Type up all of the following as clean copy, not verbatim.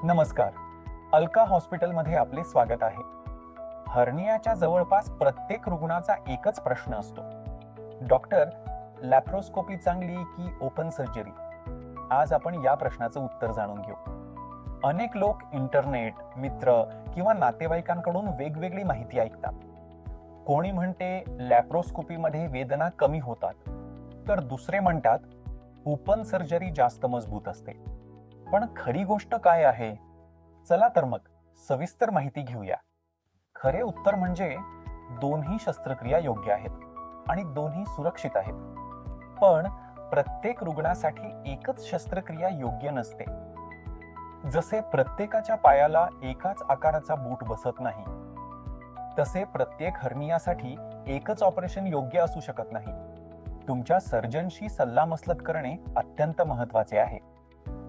नमस्कार. अलका हॉस्पिटलमध्ये आपले स्वागत आहे. हर्नियाच्या जवळपास प्रत्येक रुग्णाचा एकच प्रश्न असतो, डॉक्टर, लॅप्रोस्कोपी चांगली की ओपन सर्जरी? आज आपण या प्रश्नाचं उत्तर जाणून घेऊ. अनेक लोक इंटरनेट, मित्र किंवा नातेवाईकांकडून वेगवेगळी माहिती ऐकतात. कोणी म्हणते लॅप्रोस्कोपीमध्ये वेदना कमी होतात, तर दुसरे म्हणतात ओपन सर्जरी जास्त मजबूत असते. पण खरी गोष्ट काय आहे? चला तर मग सविस्तर माहिती घेऊया. खरे उत्तर म्हणजे दोन्ही शस्त्रक्रिया योग्य आहेत आणि दोन्ही सुरक्षित आहेत. पण प्रत्येक रुग्णासाठी एकच शस्त्रक्रिया योग्य नसते. जसे प्रत्येकाच्या पायाला एकाच आकाराचा बूट बसत नाही, तसे प्रत्येक हर्नियासाठी एकच ऑपरेशन योग्य असू शकत नाही. तुमच्या सर्जनशी सल्लामसलत करणे अत्यंत महत्त्वाचे आहे,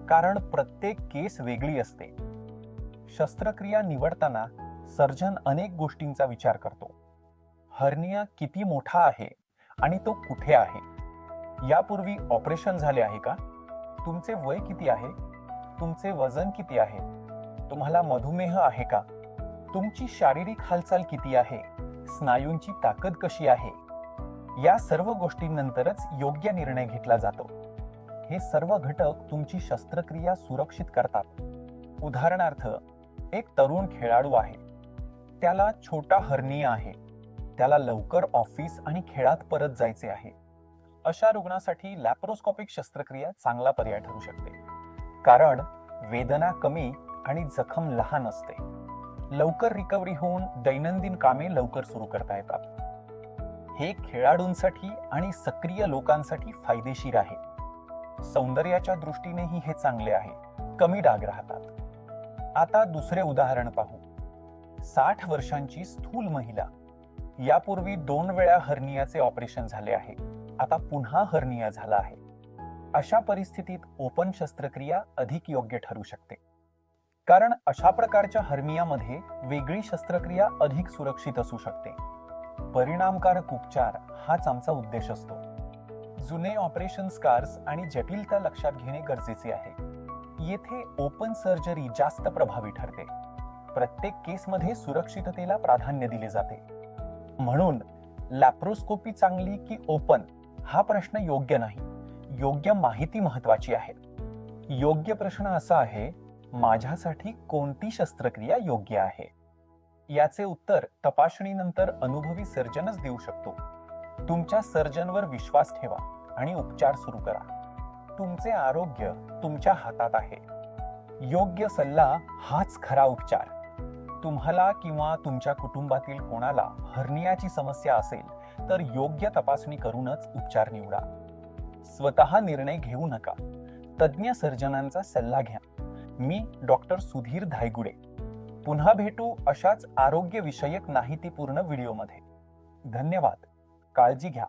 कारण प्रत्येक केस वेगळी असते. शस्त्रक्रिया निवडताना सर्जन अनेक गोष्टींचा विचार करतो. हर्निया किती मोठा आहे आणि तो कुठे आहे? यापूर्वी ऑपरेशन झाले आहे का? तुमचे वय किती आहे? तुमचे वजन किती आहे? तुम्हाला मधुमेह आहे का? तुमची शारीरिक हालचाल किती आहे? स्नायूंची ताकद कशी आहे? या सर्व गोष्टींनंतरच योग्य निर्णय घेतला जातो. हे सर्व घटक तुमची शस्त्रक्रिया सुरक्षित करतात. उदाहरणार्थ, एक तरुण खेळाडू आहे, त्याला छोटा हर्निया आहे, त्याला लवकर ऑफिस आणि खेळात परत जायचे आहे. अशा रुग्णासाठी लॅप्रोस्कोपिक शस्त्रक्रिया चांगला पर्याय ठरू शकते, कारण वेदना कमी आणि जखम लहान असते. लवकर रिकव्हरी होऊन दैनंदिन कामे लवकर सुरू करता येतात. हे खेळाडूंसाठी आणि सक्रिय लोकांसाठी फायदेशीर आहे. सौंदर्याच्या दृष्टीनेही हे चांगले आहे, कमी डाग राहतात. आता दुसरे उदाहरण पाहू. 60 वर्षांची स्थूल महिला, यापूर्वी 2 वेळा हर्नियाचे ऑपरेशन झाले आहे, आता पुन्हा हर्निया झाला आहे. अशा परिस्थितीत ओपन शस्त्रक्रिया अधिक योग्य ठरू शकते, कारण अशा प्रकारच्या हर्नियामध्ये वेगळी शस्त्रक्रिया अधिक सुरक्षित असू शकते. परिणामकारक उपचार हाच आमचा उद्देश असतो. जुने ऑपरेशन स्कार्स आणि जटिलता लक्षात घेणे गरजेचे आहे. येथे ओपन सर्जरी जास्त प्रभावी ठरते. प्रत्येक केसमध्ये सुरक्षिततेला प्राधान्य दिले जाते. म्हणून लॅप्रोस्कोपी चांगली की ओपन हा प्रश्न योग्य नाही. योग्य माहिती महत्वाची आहे. योग्य प्रश्न असा आहे, माझ्यासाठी कोणती शस्त्रक्रिया योग्य आहे? याचे उत्तर तपासणीनंतर अनुभवी सर्जनच देऊ शकतो. तुमच्या सर्जनवर विश्वास ठेवा आणि उपचार सुरू करा. तुमचे आरोग्य तुमच्या हातात आहे. योग्य सल्ला हाच खरा उपचार. तुम्हाला किंवा तुमच्या कुटुंबातील कोणाला हर्नियाची समस्या असेल तर योग्य तपासणी करूनच उपचार निवडा. स्वतः निर्णय घेऊ नका. तज्ञ सर्जनांचा सल्ला घ्या. मी डॉक्टर सुधीर धायगुडे. पुन्हा भेटू अशाच आरोग्य विषयक माहितीपूर्ण व्हिडिओमध्ये. धन्यवाद. काळजी घ्या.